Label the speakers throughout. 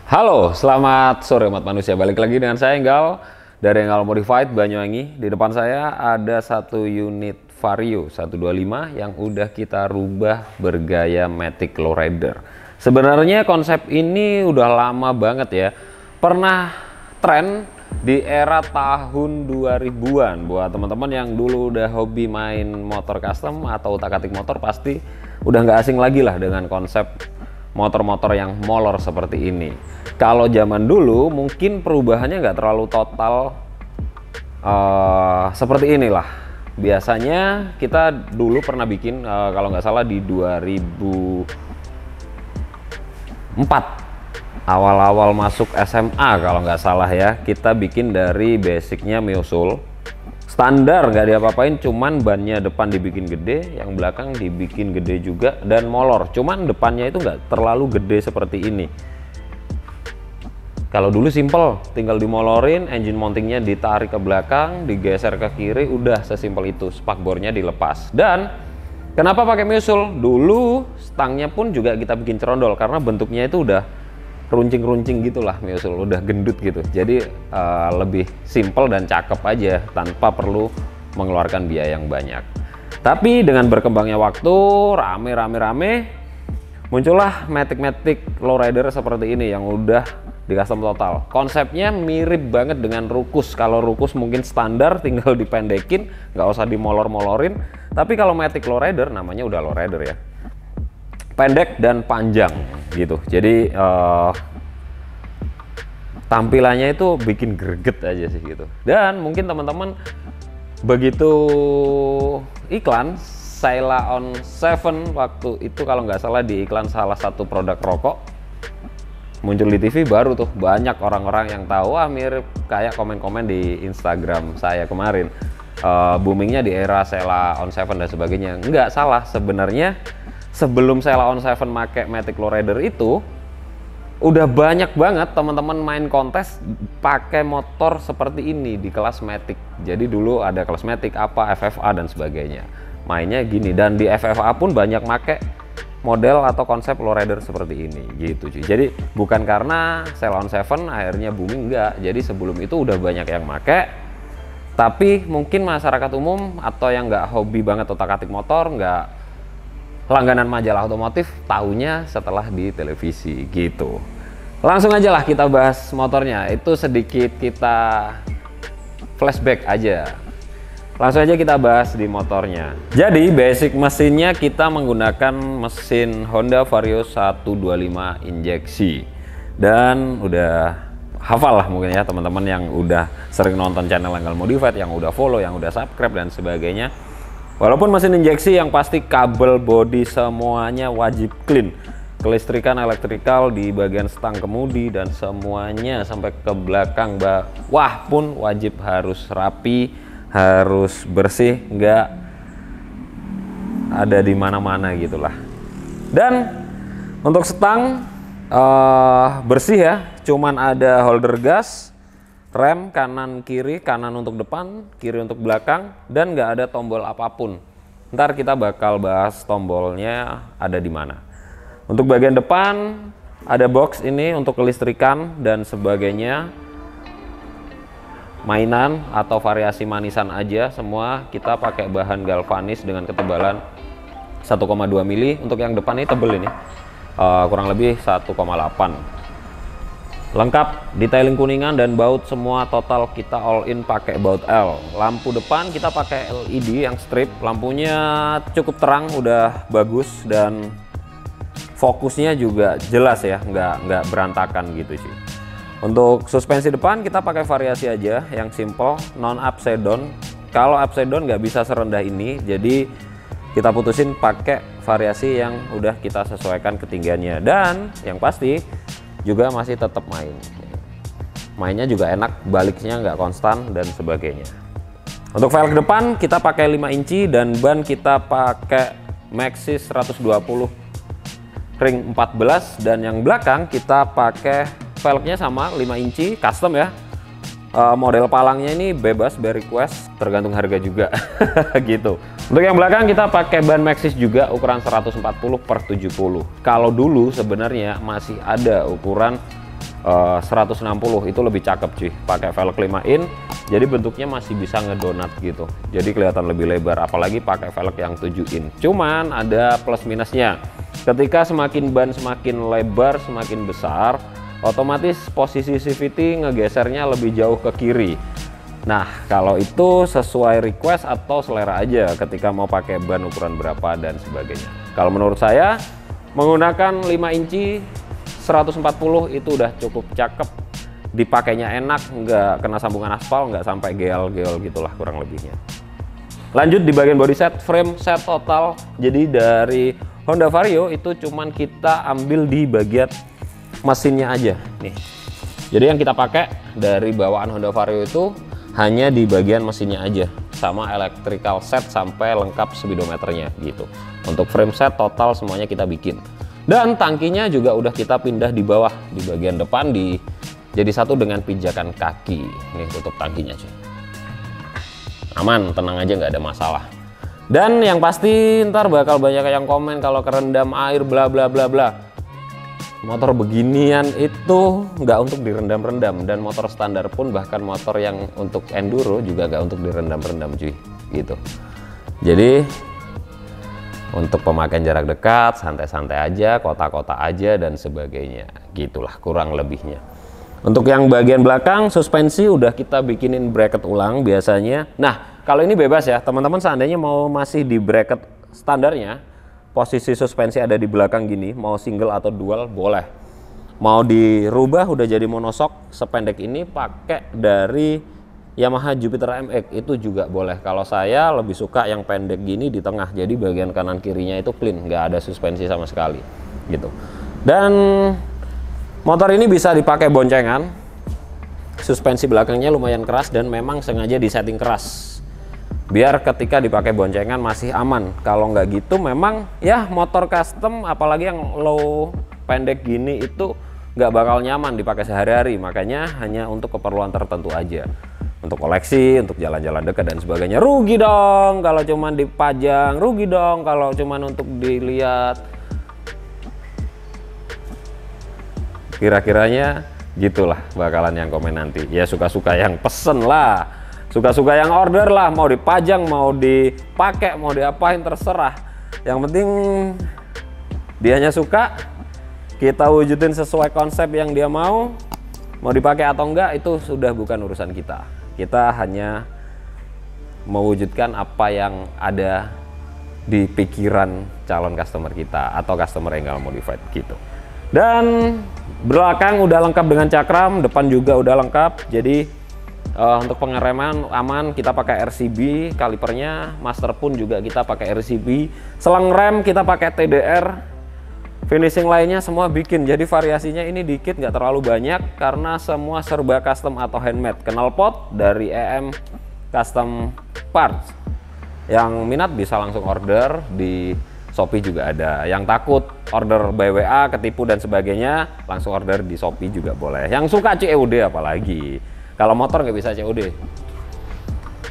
Speaker 1: Halo, selamat sore umat manusia. Balik lagi dengan saya Enggal dari Enggal Modified Banyuwangi. Di depan saya ada satu unit Vario 125 yang udah kita rubah bergaya Matic Lowrider. Sebenarnya konsep ini udah lama banget ya. Pernah tren di era tahun 2000-an. Buat teman-teman yang dulu udah hobi main motor custom atau utak-atik motor, pasti udah nggak asing lagi lah dengan konsep motor-motor yang molor seperti ini. Kalau zaman dulu mungkin perubahannya nggak terlalu total seperti inilah. Biasanya kita dulu pernah bikin kalau nggak salah di 2004 awal-awal masuk SMA kalau nggak salah ya, kita bikin dari basicnya Miosul standar, nggak diapa-apain, cuman bannya depan dibikin gede, yang belakang dibikin gede juga dan molor. Cuman depannya itu nggak terlalu gede seperti ini. Kalau dulu simple, tinggal dimolorin, engine mountingnya ditarik ke belakang, digeser ke kiri, udah sesimpel itu. Spakbornya dilepas. Dan kenapa pakai Miosul? Dulu stangnya pun juga kita bikin cerondol karena bentuknya itu udah runcing-runcing gitulah Miosul, udah gendut gitu. Jadi lebih simple dan cakep aja tanpa perlu mengeluarkan biaya yang banyak. Tapi dengan berkembangnya waktu, rame muncullah Matic Lowrider seperti ini yang udah di custom total. Konsepnya mirip banget dengan Rukus. Kalau Rukus mungkin standar, tinggal dipendekin, nggak usah dimolor-molorin. Tapi kalau Matic Lowrider, namanya udah Lowrider ya, pendek dan panjang gitu. Jadi tampilannya itu bikin greget aja sih gitu. Dan mungkin teman-teman begitu iklan Saila on 7 waktu itu, kalau nggak salah di iklan salah satu produk rokok, muncul di TV, baru tuh banyak orang-orang yang tahu, mirip kayak komen-komen di Instagram saya kemarin. Boomingnya di era Saila on 7 dan sebagainya. Nggak salah sebenarnya. Sebelum Saila on 7 make Matic Lowrider itu, udah banyak banget teman-teman main kontes pakai motor seperti ini di kelas Matic. Jadi dulu ada kelas Matic apa, FFA dan sebagainya. Mainnya gini, dan di FFA pun banyak make model atau konsep lowrider seperti ini gitu cuy. Jadi bukan karena Saila on 7 akhirnya booming, enggak. Jadi sebelum itu udah banyak yang make, tapi mungkin masyarakat umum atau yang nggak hobi banget otak-atik motor, nggak langganan majalah otomotif, taunya setelah di televisi gitu. Langsung aja lah kita bahas motornya. Itu sedikit kita flashback aja. Langsung aja kita bahas di motornya. Jadi basic mesinnya kita menggunakan mesin Honda Vario 125 injeksi. Dan udah hafal lah mungkin ya teman-teman yang udah sering nonton channel Enggal Modified, yang udah follow, yang udah subscribe dan sebagainya. Walaupun mesin injeksi, yang pasti kabel bodi semuanya wajib clean. Kelistrikan, elektrikal di bagian stang kemudi dan semuanya sampai ke belakang bawah pun wajib harus rapi, harus bersih, nggak ada di mana-mana gitulah. Dan untuk stang bersih ya, cuman ada holder gas, rem kanan kiri, kanan untuk depan, kiri untuk belakang, dan nggak ada tombol apapun. Ntar kita bakal bahas tombolnya ada di mana. Untuk bagian depan ada box ini untuk kelistrikan dan sebagainya. Mainan atau variasi manisan aja semua, kita pakai bahan galvanis dengan ketebalan 1,2 mili. Untuk yang depan ini tebel ini, kurang lebih 1,8. Lengkap detailing kuningan dan baut semua, total kita all in pakai baut L. Lampu depan kita pakai LED yang strip, lampunya cukup terang, udah bagus dan fokusnya juga jelas ya, nggak berantakan gitu sih. Untuk suspensi depan kita pakai variasi aja yang simple, non upside down. Kalau upside down nggak bisa serendah ini, jadi kita putusin pakai variasi yang udah kita sesuaikan ketinggiannya. Dan yang pasti juga masih tetap mainnya juga enak, baliknya nggak konstan dan sebagainya. Untuk velg depan kita pakai 5 inci dan ban kita pakai Maxxis 120 ring 14, dan yang belakang kita pakai velgnya sama 5 inci custom ya. Model palangnya ini bebas by request, tergantung harga juga gitu. Untuk yang belakang kita pakai ban Maxxis juga ukuran 140/70. Kalau dulu sebenarnya masih ada ukuran 160 itu lebih cakep cuy, pakai velg 5 in, jadi bentuknya masih bisa ngedonat gitu, jadi kelihatan lebih lebar, apalagi pakai velg yang 7 in. Cuman ada plus minusnya, ketika semakin ban semakin lebar, semakin besar, otomatis posisi CVT ngegesernya lebih jauh ke kiri. Nah, kalau itu sesuai request atau selera aja ketika mau pakai ban ukuran berapa dan sebagainya. Kalau menurut saya menggunakan 5 inci 140 itu udah cukup cakep, dipakainya enak, nggak kena sambungan aspal, nggak sampai geol-geol gitulah kurang lebihnya. Lanjut di bagian body set, frame set total. Jadi dari Honda Vario itu cuman kita ambil di bagian mesinnya aja nih. Jadi yang kita pakai dari bawaan Honda Vario itu hanya di bagian mesinnya aja, sama electrical set sampai lengkap speedometernya gitu. Untuk frame set total semuanya kita bikin. Dan tangkinya juga udah kita pindah di bawah, di bagian depan jadi satu dengan pijakan kaki. Nih tutup tangkinya cuy. Aman, tenang aja, nggak ada masalah. Dan yang pasti ntar bakal banyak yang komen kalau kerendam air bla bla bla bla. Motor beginian itu nggak untuk direndam-rendam, dan motor standar pun, bahkan motor yang untuk enduro juga nggak untuk direndam-rendam cuy gitu. Jadi untuk pemakaian jarak dekat, santai-santai aja, kota-kota aja dan sebagainya, gitulah kurang lebihnya. Untuk yang bagian belakang suspensi udah kita bikinin bracket ulang biasanya. Nah, kalau ini bebas ya teman-teman, seandainya mau masih di bracket standarnya, posisi suspensi ada di belakang gini, mau single atau dual boleh. Mau dirubah udah jadi monoshock sependek ini pakai dari Yamaha Jupiter MX itu juga boleh. Kalau saya lebih suka yang pendek gini di tengah, jadi bagian kanan kirinya itu clean, nggak ada suspensi sama sekali gitu. Dan motor ini bisa dipakai boncengan, suspensi belakangnya lumayan keras dan memang sengaja disetting keras biar ketika dipakai boncengan masih aman. Kalau nggak gitu memang ya motor custom apalagi yang low pendek gini itu nggak bakal nyaman dipakai sehari-hari, makanya hanya untuk keperluan tertentu aja. Untuk koleksi, untuk jalan-jalan dekat dan sebagainya. Rugi dong kalau cuman dipajang, rugi dong kalau cuman untuk dilihat. Kira-kiranya gitulah bakalan yang komen nanti. Ya suka-suka yang pesen lah, suka-suka yang order lah, mau dipajang, mau dipakai, mau diapain terserah. Yang penting dianya suka, kita wujudin sesuai konsep yang dia mau dipakai atau enggak itu sudah bukan urusan kita. Kita hanya mewujudkan apa yang ada di pikiran calon customer kita atau customer yang nggak modified gitu. Dan belakang udah lengkap dengan cakram, depan juga udah lengkap. Jadi untuk pengereman aman, kita pakai RCB, kalipernya master pun juga kita pakai RCB. Selang rem kita pakai TDR. Finishing lainnya semua bikin, jadi variasinya ini dikit, nggak terlalu banyak karena semua serba custom atau handmade. Knalpot dari EM Custom Parts, yang minat bisa langsung order di Shopee juga ada. Yang takut order by WA ketipu dan sebagainya, langsung order di Shopee juga boleh. Yang suka COD apalagi, kalau motor nggak bisa COD.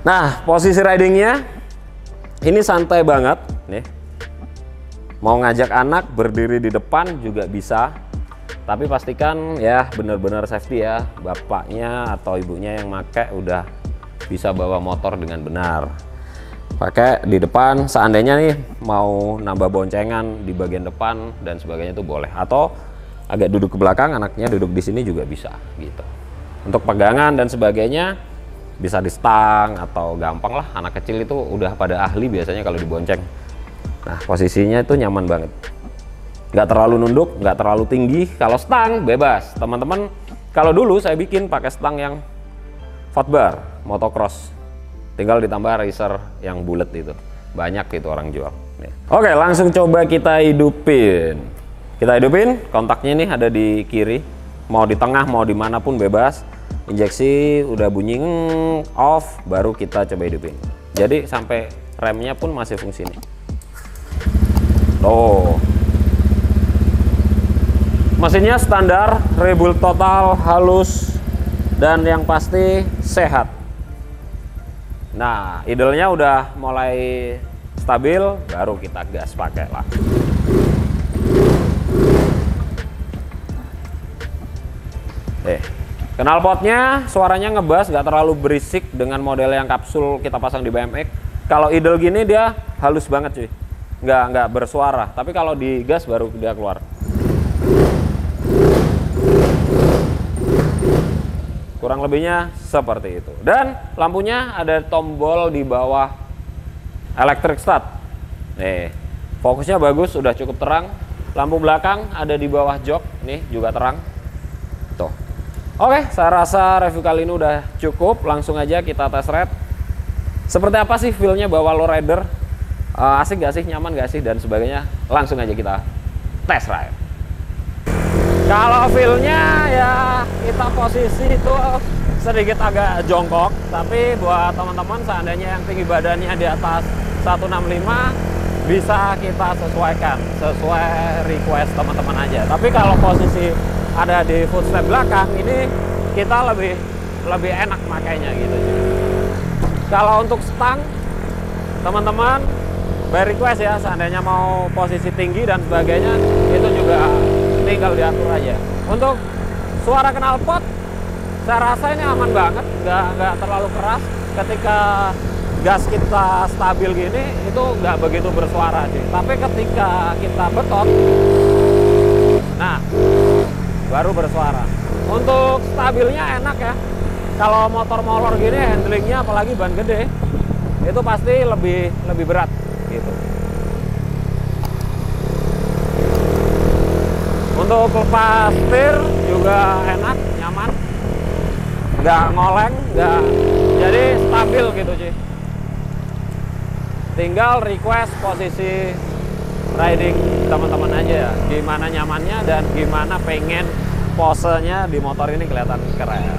Speaker 1: Nah, posisi ridingnya ini santai banget nih. Mau ngajak anak berdiri di depan juga bisa, tapi pastikan ya benar-benar safety ya, bapaknya atau ibunya yang make udah bisa bawa motor dengan benar. Pakai di depan, seandainya nih mau nambah boncengan di bagian depan dan sebagainya itu boleh, atau agak duduk ke belakang, anaknya duduk di sini juga bisa gitu. Untuk pegangan dan sebagainya bisa di stang atau gampang lah, anak kecil itu udah pada ahli biasanya kalau dibonceng. Nah, posisinya itu nyaman banget, nggak terlalu nunduk, nggak terlalu tinggi. Kalau stang bebas teman-teman. Kalau dulu saya bikin pakai stang yang fat bar motocross, tinggal ditambah racer yang bulat itu, banyak itu orang jual. Oke, langsung coba kita hidupin. Kita hidupin, kontaknya nih ada di kiri, mau di tengah mau dimanapun bebas. Injeksi udah bunyi off, baru kita coba hidupin. Jadi sampai remnya pun masih fungsi nih. Oh, mesinnya standar, rebuild total, halus, dan yang pasti sehat. Nah, idlenya udah mulai stabil, baru kita gas pakai lah. Knalpotnya suaranya ngebas, nggak terlalu berisik dengan model yang kapsul kita pasang di BMX. Kalau idle gini dia halus banget cuy, nggak bersuara. Tapi kalau digas baru dia keluar. Kurang lebihnya seperti itu. Dan lampunya ada tombol di bawah electric start. Fokusnya bagus, sudah cukup terang. Lampu belakang ada di bawah jok, nih juga terang. Tuh. Oke, saya rasa review kali ini udah cukup. Langsung aja kita tes ride. Seperti apa sih feel-nya bawa lowrider? Asik gak sih, nyaman gak sih, dan sebagainya. Langsung aja kita tes ride. Kalau feel-nya ya kita posisi itu sedikit agak jongkok, tapi buat teman-teman seandainya yang tinggi badannya di atas 165 bisa kita sesuaikan sesuai request teman-teman aja. Tapi kalau posisi ada di footstep belakang ini kita lebih enak makainya gitu. Kalau untuk stang teman-teman by request ya, seandainya mau posisi tinggi dan sebagainya itu juga tinggal diatur aja. Untuk suara knalpot saya rasa ini aman banget, nggak terlalu keras. Ketika gas kita stabil gini itu nggak begitu bersuara sih, tapi ketika kita betot nah baru bersuara. Untuk stabilnya enak ya, kalau motor molor gini handlingnya apalagi ban gede itu pasti lebih berat gitu. Untuk lepas setir juga enak, nyaman, nggak ngoleng, jadi stabil gitu sih. Tinggal request posisi riding teman-teman aja ya, gimana nyamannya dan gimana pengen posenya di motor ini kelihatan keren.